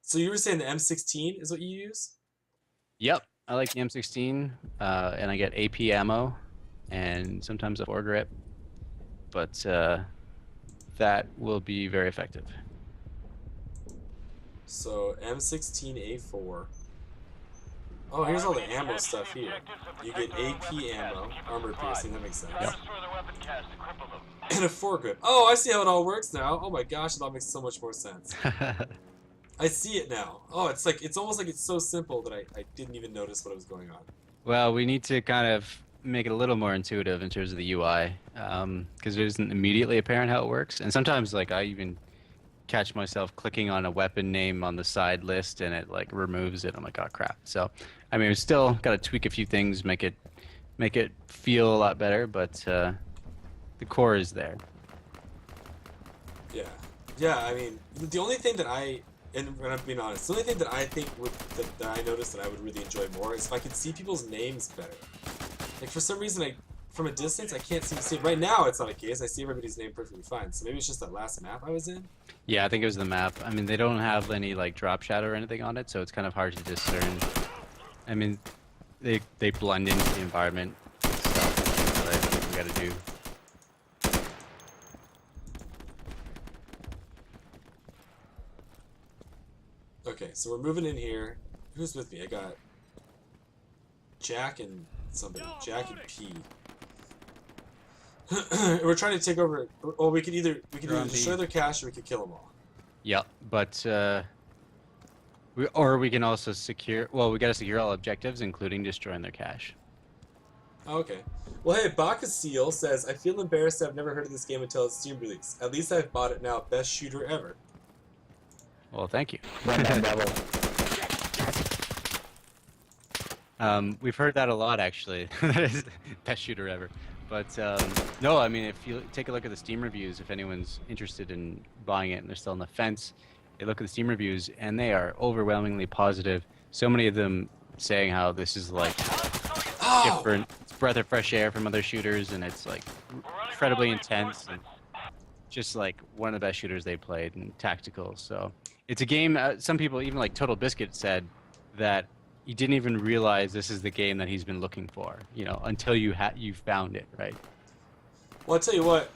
S1: So you were saying the M16 is what you use?
S2: Yep, I like the M16, and I get AP ammo, and sometimes a foregrip, but that will be very effective.
S1: So M16A4. Oh, here's all the ammo stuff here. You get AP ammo, armor piercing, that makes sense.
S2: Yep.
S1: And a foregrip. Oh, I see how it all works now. Oh my gosh, it all makes so much more sense. I see it now. Oh, it's almost like it's so simple that I didn't even notice what was going on.
S2: Well, we need to kind of make it a little more intuitive in terms of the UI, because it isn't immediately apparent how it works. And sometimes, like, I even catch myself clicking on a weapon name on the side list and it like removes it. I'm like, oh crap. So, I mean, we still got to tweak a few things, make it feel a lot better, but the core is there.
S1: Yeah. I mean, the only thing that and I'm being honest, the only thing that I think that I noticed that I would really enjoy more is if I could see people's names better. Like, for some reason, from a distance, I can't seem to see. Right now, it's not a case. I see everybody's name perfectly fine. So maybe it's just that last map I was in.
S2: Yeah, I think it was the map. I mean, they don't have any like drop shadow or anything on it, so it's kind of hard to discern. I mean, they blend into the environment. So that's what we gotta do.
S1: Okay, so we're moving in here. Who's with me? I got Jack and somebody. Jack and P. We're trying to take over. Well, we could either destroy their cache or we could kill them all.
S2: Yeah, but we can also secure. Well, we got to secure all objectives, including destroying their cache.
S1: Okay. Well, hey, Bacchus says, I feel embarrassed I've never heard of this game until its Steam release. At least I've bought it now. Best shooter ever.
S2: Well, thank you. We've heard that a lot, actually. That is the best shooter ever. But no, I mean, if you take a look at the Steam reviews, if anyone's interested in buying it and they're still on the fence, they look at the Steam reviews and they are overwhelmingly positive. So many of them saying how this is like different, it's a breath of fresh air from other shooters, and it's like incredibly intense and just like one of the best shooters they played and tactical. So it's a game. Some people, even like Total Biscuit, said that he didn't even realize this is the game that he's been looking for, until you found it, right?
S1: Well, I'll tell you what.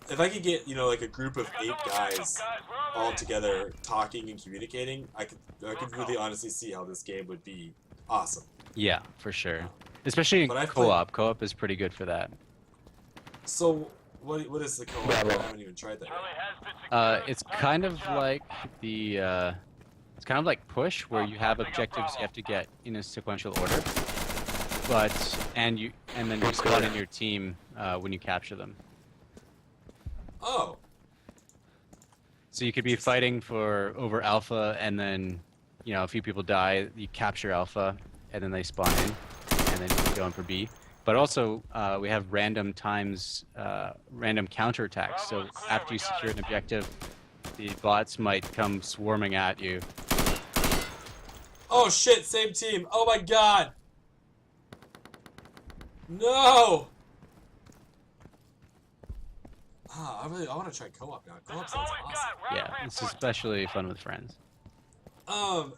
S1: If I could get, like a group of 8 guys all together talking and communicating, I could really honestly see how this game would be awesome.
S2: Yeah, for sure. Especially in co-op. Co-op is pretty good for that.
S1: So, what is the co-op? I haven't even tried that yet.
S2: It's kind of like it's kind of like Push, where you have objectives you have to get in a sequential order, and then you spawn in your team when you capture them.
S1: Oh.
S2: So you could be fighting over Alpha, and then a few people die, you capture Alpha, and then they spawn in, and then you go in for B. But also, we have random counterattacks. So after you secure an objective, the bots might come swarming at you.
S1: Oh shit! Same team. Oh my god. No. I want to try co-op now. Co-op sounds awesome.
S2: Yeah, it's especially fun with friends.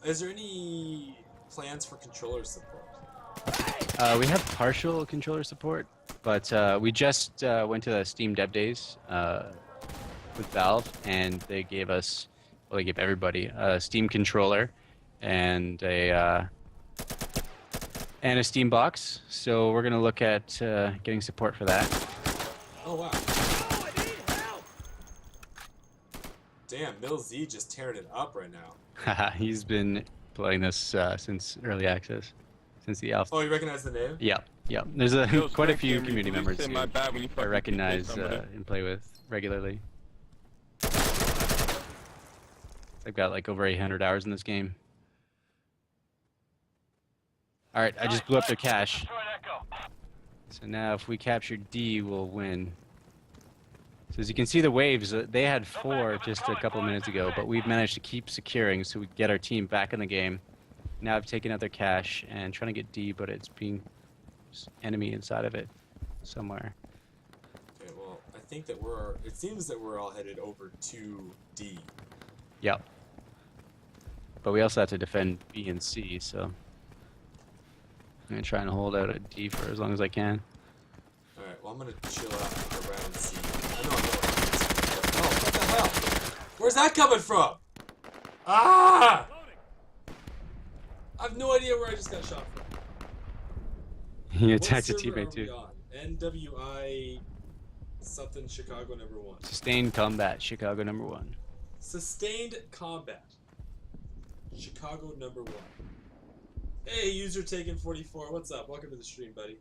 S1: Is there any plans for controller support?
S2: We have partial controller support, but we just went to the Steam Dev Days with Valve, and they gave everybody a Steam controller and a Steam box. So we're gonna look at getting support for that.
S1: Oh wow. Damn, Mill Z just tearing it up right now.
S2: He's been playing this since early access, since the alpha.
S1: Oh, you recognize the name?
S2: Yeah. There's quite a few community members who I recognize and play with regularly. I've got like over 800 hours in this game. All right, I just blew up their cache. So now if we capture D, we'll win. So as you can see the waves, they had 4 just a couple minutes ago, but we've managed to keep securing so we get our team back in the game. Now I've taken out their cache and trying to get D, but it's being enemy inside of it somewhere.
S1: Okay, well, I think that it seems that we're all headed over to D.
S2: Yep. But we also have to defend B and C, so I'm going to try and hold out at D for as long as I can.
S1: Alright, well, I'm going to chill out around C. I know I'm going. Oh, what the hell? Where's that coming from? Ah! I have no idea where I just got shot from.
S2: He attacked a teammate too.
S1: NWI something Chicago #1.
S2: Sustained combat, Chicago #1.
S1: Sustained combat. Chicago #1. Hey, user taken 44. What's up? Welcome to the stream, buddy.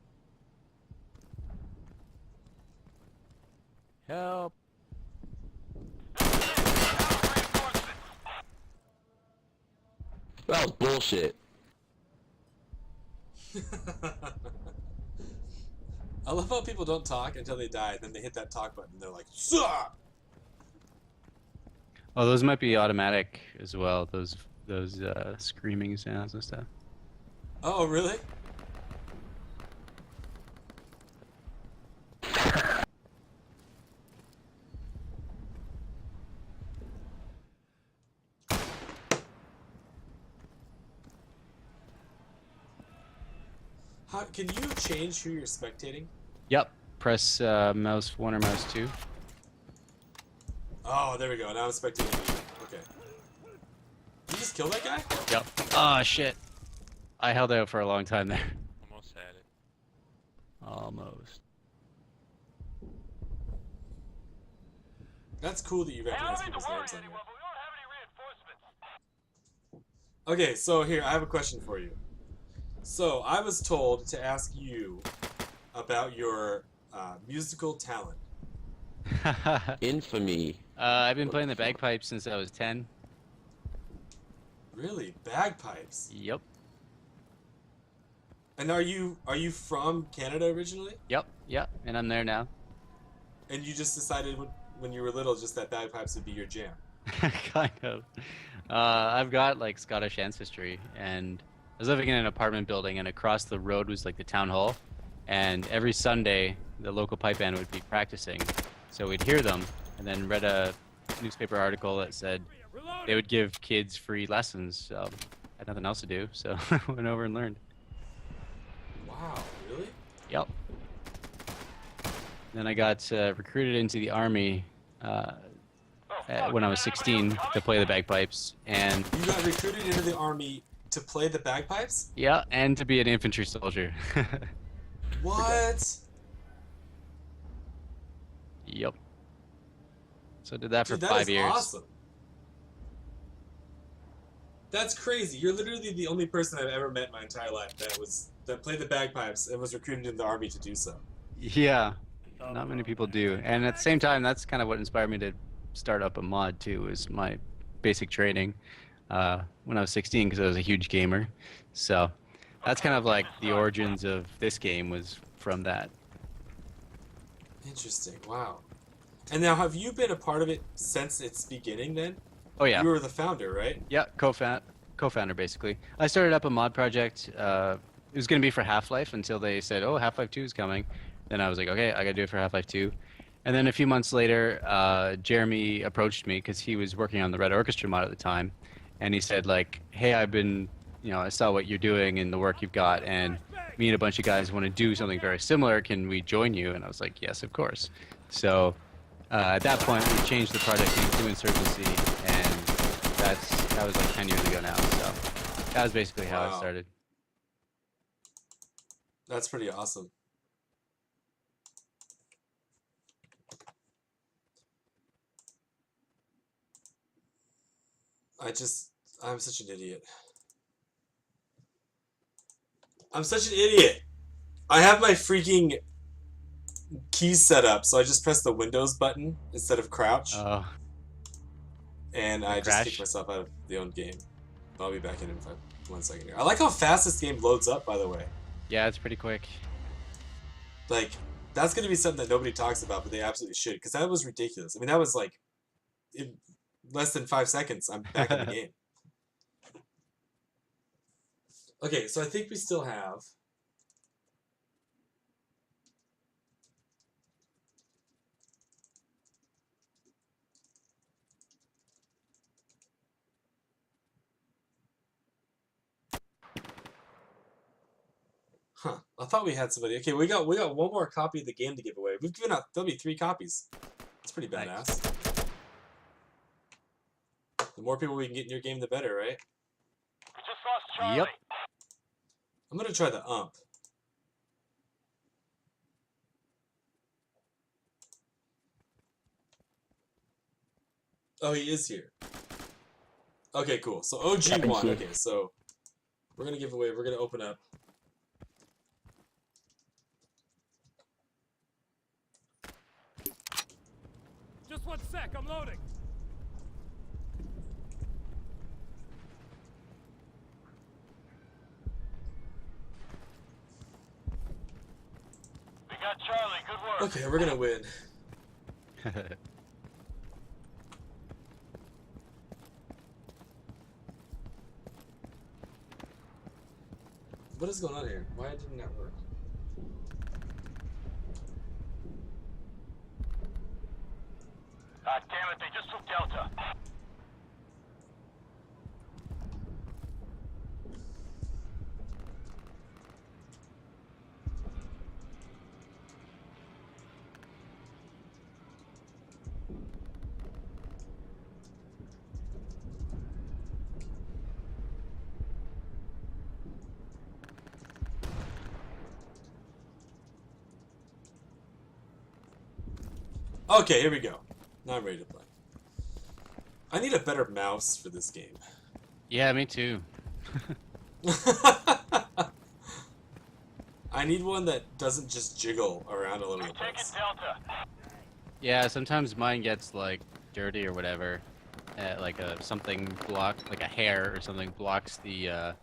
S3: Help.
S4: That was bullshit.
S1: I love how people don't talk until they die, and then they hit that talk button, and they're like, "Suck!"
S2: Oh, those might be automatic as well. Those screaming sounds and stuff.
S1: Oh, really? Can you change who you're spectating?
S2: Yep. Press mouse 1 or mouse 2.
S1: Oh, there we go. Now I'm spectating you. Okay. Did you just kill that guy?
S2: Yep. Oh, shit. I held out for a long time there.
S5: Almost had it.
S2: Almost.
S1: That's cool that you recognize people's names on here. Okay, so here, I have a question for you. So, I was told to ask you about your musical talent.
S4: Infamy.
S2: I've been playing the bagpipes since I was 10.
S1: Really, bagpipes.
S2: Yep.
S1: And are you from Canada originally?
S2: Yep. And I'm there now.
S1: And you just decided when you were little just that bagpipes would be your jam.
S2: Kind of. I've got like Scottish ancestry, and I was living in an apartment building, and across the road was like the town hall, and every Sunday the local pipe band would be practicing, so we'd hear them, and then read a newspaper article that said they would give kids free lessons. So I had nothing else to do, so I went over and learned.
S1: Wow, really?
S2: Yep. Then I got recruited into the army when I was 16 to play the bagpipes, and
S1: You got recruited into the army to play the bagpipes?
S2: yeah, and to be an infantry soldier.
S1: What?
S2: Yep. So did that for
S1: Dude, that
S2: 5
S1: is
S2: years.
S1: awesome. That's crazy. You're literally the only person I've ever met in my entire life that played the bagpipes and was recruited into the army to do so.
S2: Yeah, not many people do. And at the same time, that's kind of what inspired me to start up a mod too, was my basic training when I was 16, because I was a huge gamer. So that's kind of like the origins of this game, was from that.
S1: Interesting. Wow. And now, have you been a part of it since its beginning then?
S2: Oh yeah.
S1: You were the founder, right?
S2: Yeah, co-founder basically. I started up a mod project. It was going to be for Half-Life until they said, "Oh, Half-Life 2 is coming." Then I was like, "Okay, I got to do it for Half-Life 2." And then a few months later, Jeremy approached me because he was working on the Red Orchestra mod at the time, and he said like, "Hey, I saw what you're doing and the work you've got, and me and a bunch of guys want to do something very similar. Can we join you?" And I was like, "Yes, of course." So at that point, we changed the project to Insurgency, and that was like 10 years ago now. So that was basically how it
S1: Wow.
S2: started.
S1: That's pretty awesome. I'm such an idiot. I'm such an idiot. I have my freaking keys set up, so I just press the Windows button instead of crouch, and I just
S2: Crash?
S1: kicked myself out of the own game. I'll be back in 1 second here. I like how fast this game loads up, by the way.
S2: Yeah, it's pretty quick.
S1: Like, that's going to be something that nobody talks about, but they absolutely should, because that was ridiculous. I mean, that was like, in less than 5 seconds, I'm back in the game. Okay, so I think we still have... Huh. I thought we had somebody. Okay, we got one more copy of the game to give away. We've given out, there'll be 3 copies. That's pretty badass.
S2: Nice.
S1: The more people we can get in your game, the better, right?
S3: We just lost Charlie.
S2: Yep.
S1: I'm gonna try the ump. Oh, he is here. Okay, cool. So OG won. Okay, so we're gonna give away. We're gonna open up.
S3: Just 1 sec, I'm loading. We got Charlie, good work.
S1: Okay, we're gonna win. What is going on here? Why didn't that work?
S3: God damn it, they just took Delta.
S1: Okay, here we go. Now I'm ready to play. I need a better mouse for this game.
S2: Yeah, me too.
S1: I I need one that doesn't just jiggle around all over the
S3: We've taken
S1: place.
S3: Delta.
S2: Yeah, sometimes mine gets like dirty or whatever. Like something like a hair or something blocks the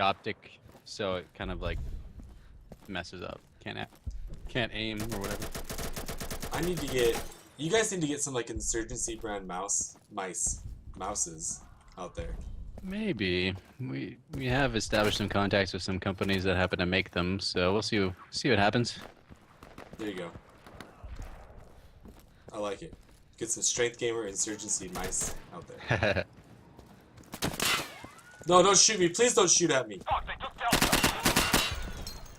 S2: optic, so it kind of like messes up. Can't aim or whatever.
S1: I need to get. You guys need to get some like Insurgency brand mouses out there.
S2: Maybe we have established some contacts with some companies that happen to make them, so we'll see what happens.
S1: There you go. I like it. Get some Strength Gamer Insurgency mice out there. No, don't shoot me. Please don't shoot at me.
S3: Fuck, they took Delta.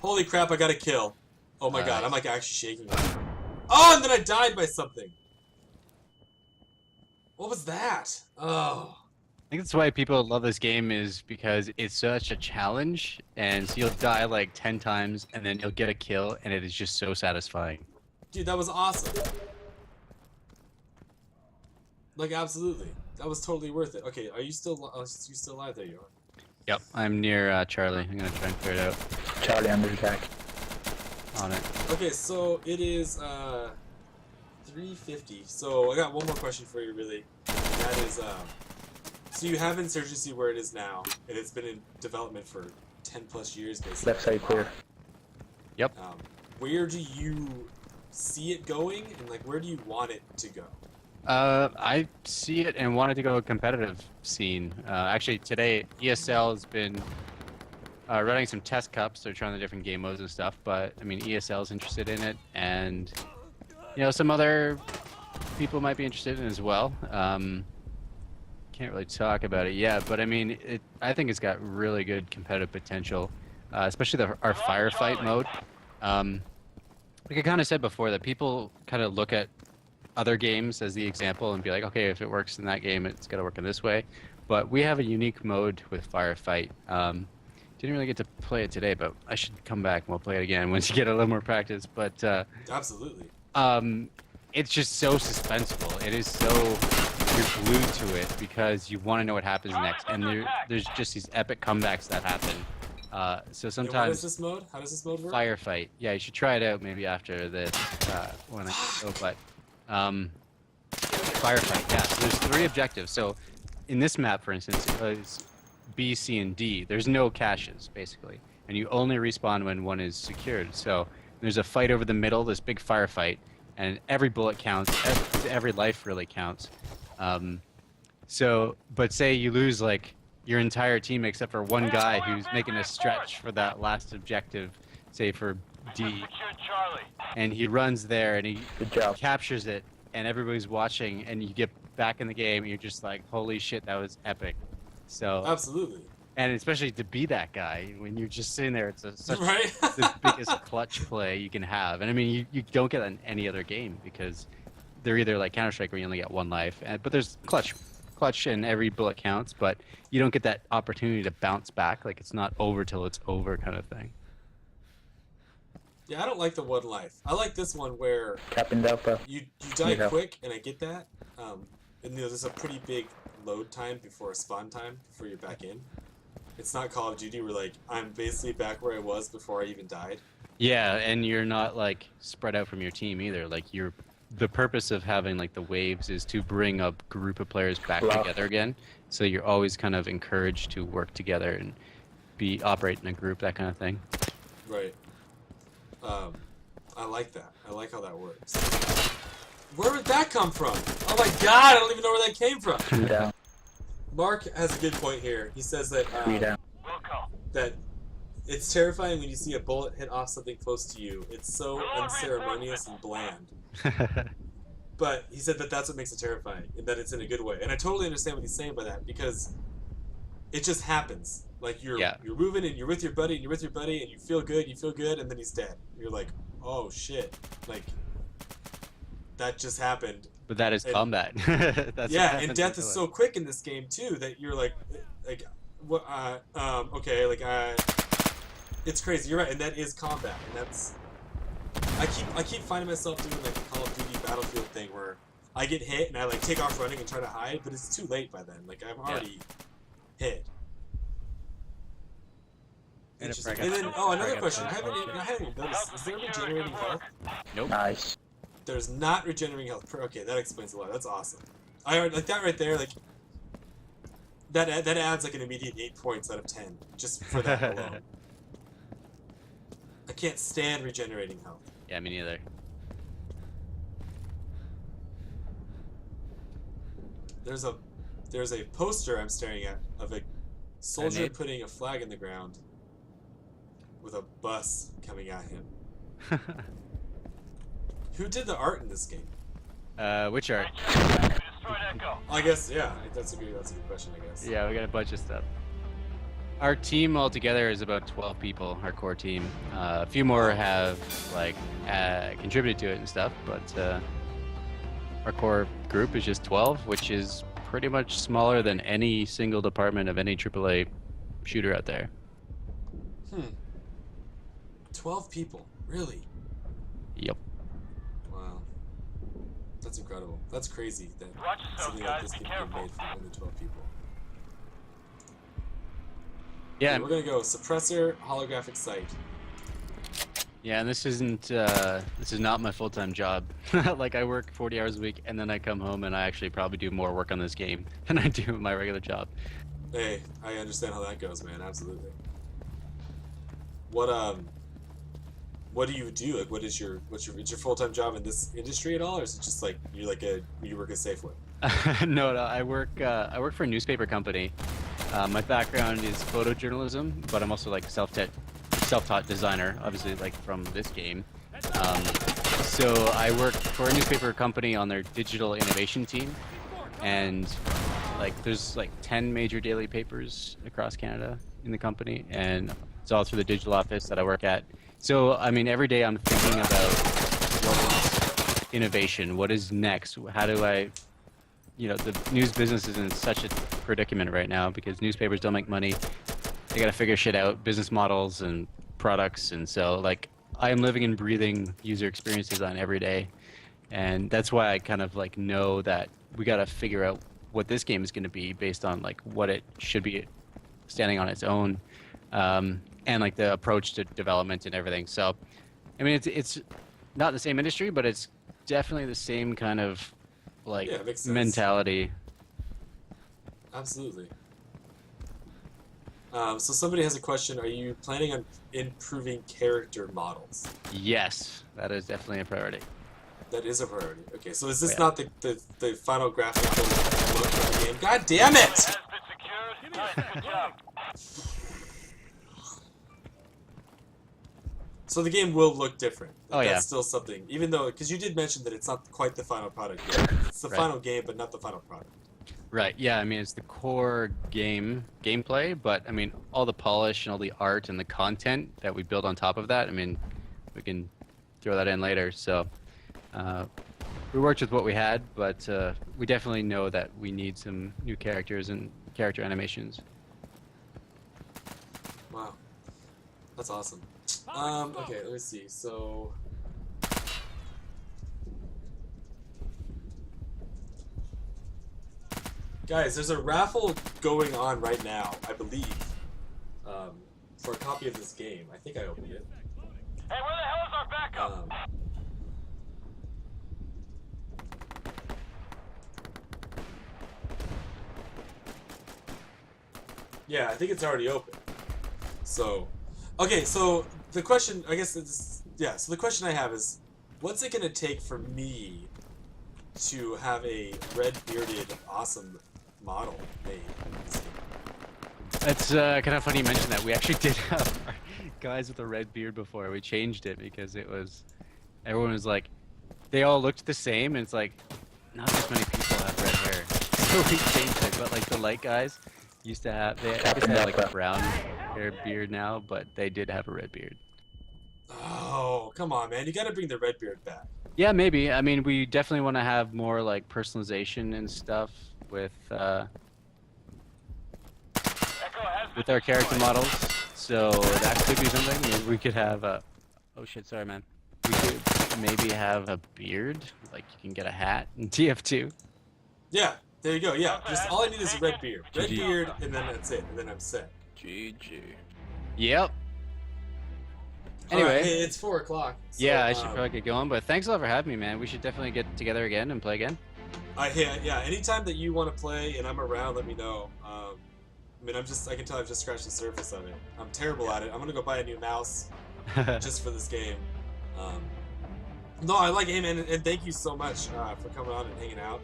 S1: Holy crap, I got a kill. Oh my god,
S2: Nice.
S1: I'm like actually shaking. Oh, and then I died by something. What was that? Oh.
S2: I think that's why people love this game, is because it's such a challenge, and so you'll die like 10 times, and then you'll get a kill, and it is just so satisfying.
S1: Dude, that was awesome. Like, absolutely. That was totally worth it. Okay, are you still alive? There you are.
S2: Yep, I'm near Charlie. I'm gonna try and clear it out.
S4: Charlie under attack.
S2: On it.
S1: Okay, so it is 3:50. So I got one more question for you, really. That is, so you have Insurgency where it is now, and it's been in development for 10 plus years, basically.
S4: Left side clear.
S2: Yep.
S1: Where do you see it going, and like where do you want it to go?
S2: I see it and wanted to go competitive scene. Actually, today ESL has been running some test cups. They're trying the different game modes and stuff. But I mean, ESL is interested in it, and some other people might be interested in it as well. Can't really talk about it yet, but I mean, I think it's got really good competitive potential, especially our firefight mode. Like I kind of said before, that people kind of look at other games as the example and be like, okay, if it works in that game, it's got to work in this way. But we have a unique mode with firefight. Didn't really get to play it today, but I should come back and we'll play it again once you get a little more practice. But
S1: Absolutely.
S2: it's just so suspenseful. It is so, you're glued to it because you want to know what happens next, and there's just these epic comebacks that happen. So
S1: And
S2: sometimes
S1: what is this mode? How does this mode work?
S2: firefight. Yeah, you should try it out maybe after this when I go. But firefight. Yeah. So there's 3 objectives. So in this map, for instance, it's B, C, and D. There's no caches basically, and you only respawn when one is secured. So there's a fight over the middle, this big firefight, and every bullet counts. Every life really counts. But say you lose like your entire team except for one guy who's making a stretch for that last objective, say for D,
S3: Secured Charlie.
S2: and he runs there and he
S4: Good job.
S2: captures it, and everybody's watching, and you get back in the game, and you're just like, holy shit, that was epic. So,
S1: Absolutely.
S2: and especially to be that guy when you're just sitting there, it's such
S1: Right?
S2: the biggest clutch play you can have. And I mean, you don't get that in any other game because they're either like Counter-Strike where you only get 1 life, but there's clutch and every bullet counts, but you don't get that opportunity to bounce back. Like, it's not over till it's over kind of thing.
S1: Yeah, I don't like the 1 life. I like this one where
S4: Captain Delta.
S1: you die
S4: Yeah.
S1: quick, and I get that. And there's a pretty big load time before a spawn time before you're back in. It's not Call of Duty where like I'm basically back where I was before I even died.
S2: Yeah, and you're not like spread out from your team either. Like, the purpose of having like the waves is to bring a group of players back
S4: Wow.
S2: together again. So you're always kind of encouraged to work together and operate in a group, that kind of thing.
S1: Right. I like that. I like how that works. Where would that come from? Oh my god, I don't even know where that came from.
S4: 2 down.
S1: Mark has a good point here. He says that
S4: 3 down.
S3: Will call.
S1: that it's terrifying when you see a bullet hit off something close to you. It's so unceremonious and bland. But he said that that's what makes it terrifying, and that it's in a good way. And I totally understand what he's saying by that, because it just happens. Like you're moving and you're with your buddy and you feel good, and then he's dead. You're like, oh shit, like that just happened.
S2: But that is combat. That's
S1: Yeah, and death is so quick in this game too that you're like what? Okay, like it's crazy. You're right, and that is combat, and that's. I keep finding myself doing like the Call of Duty Battlefield thing where I get hit and I like take off running and try to hide, but it's too late by then. Like I'm already hit. Interesting.
S2: frag
S1: And
S2: up.
S1: then, oh, another
S2: Frag up.
S1: question. I haven't even noticed. Is there regenerating health?
S2: Nope.
S4: Nice.
S1: There's not regenerating health. Okay, that explains a lot. That's awesome. Like that right there. Like that adds like an immediate 8 points out of 10 just for that alone. I can't stand regenerating health.
S2: Yeah, me neither.
S1: There's a poster I'm staring at of a soldier
S2: Grenade?
S1: putting a flag in the ground with a bus coming at him. Who did the art in this game?
S2: Which art?
S3: We destroyed Echo.
S1: I guess yeah. That's a good question. I guess.
S2: Yeah, we got a bunch of stuff. Our team altogether is about 12 people, our core team. A few more have like contributed to it and stuff, but our core group is just 12, which is pretty much smaller than any single department of any AAA shooter out there.
S1: 12 people, really?
S2: Yep.
S1: Wow. That's incredible. That's crazy that
S3: Watch yourselves,
S1: something like
S3: guys.
S1: this
S3: Be
S1: can
S3: careful.
S1: be made from only 12 people.
S2: Yeah.
S1: Okay, we're gonna go suppressor holographic sight.
S2: Yeah, and this is not my full-time job. Like I work 40 hours a week and then I come home and I actually probably do more work on this game than I do my regular job.
S1: Hey, I understand how that goes, man. Absolutely. What do you do? Like, what's your full-time job in this industry at all, or is it just like you work at Safeway?
S2: No, I work for a newspaper company. My background is photojournalism, but I'm also like self-taught designer, obviously like from this game. So I work for a newspaper company on their digital innovation team, and like there's like 10 major daily papers across Canada in the company, and it's all through the digital office that I work at. So I mean, every day I'm thinking about what is innovation, what is next, how do I, the news business is in such a predicament right now because newspapers don't make money. They got to figure shit out, business models and products, and so like I am living and breathing user experience design every day, and that's why I kind of like know that we got to figure out what this game is going to be based on like what it should be standing on its own, and like the approach to development and everything. So, I mean, it's not the same industry, but it's definitely the same kind of like
S1: Yeah, it makes sense.
S2: mentality.
S1: Absolutely. So somebody has a question. Are you planning on improving character models?
S2: Yes, that is definitely a priority.
S1: That is a priority. Okay, so is this
S2: Yeah.
S1: not the final graphical look of the game? God damn it!
S3: Has been secured. Nice, good job.
S1: So the game will look different.
S2: Oh, yeah.
S1: That's still something. Even though, because you did mention that it's not quite the final product yet. It's the
S2: Right.
S1: final game, but not the final product.
S2: Right. Yeah. I mean, it's the core gameplay, but I mean, all the polish and all the art and the content that we build on top of that. I mean, we can throw that in later. So we worked with what we had, but we definitely know that we need some new characters and character animations.
S1: Wow. That's awesome. Okay, let me see. So... Guys, there's a raffle going on right now, I believe, for a copy of this game. I think I opened it.
S3: Hey, where the hell is our backup?
S1: Yeah, I think it's already open. So, okay, so the question, I guess, so the question I have is, what's it going to take for me to have a red-bearded, awesome model made?
S2: It's kind of funny you mentioned that. We actually did have guys with a red beard before. We changed it because everyone was like, they all looked the same, and it's like, not as many people have red hair. So we changed it, but like the light guys used to have, they just have like a brown hair beard now, but they did have a red beard.
S1: Oh, come on, man. You got to bring the red beard back.
S2: Yeah, maybe. I mean, we definitely want to have more like personalization and stuff with
S3: Echo has been
S2: our character
S3: destroyed.
S2: models. So that could be something. Maybe we could have a. Oh shit! Sorry, man. We could maybe have a beard. Like you can get a hat in TF2.
S1: Yeah, there you go. Yeah, just all I need is a red beard. Red
S2: GG.
S1: beard, and then that's it. And then I'm set.
S4: GG.
S2: Yep. Anyway.
S1: Alright, hey, it's 4 o'clock. So,
S2: Yeah, I should probably get going, but thanks a lot for having me, man. We should definitely get together again and play again.
S1: Yeah, anytime that you want to play and I'm around, let me know. I mean, I can tell I've just scratched the surface of it. I'm terrible at it. I'm gonna go buy a new mouse just for this game. No, I like it, man, and thank you so much for coming on and hanging out.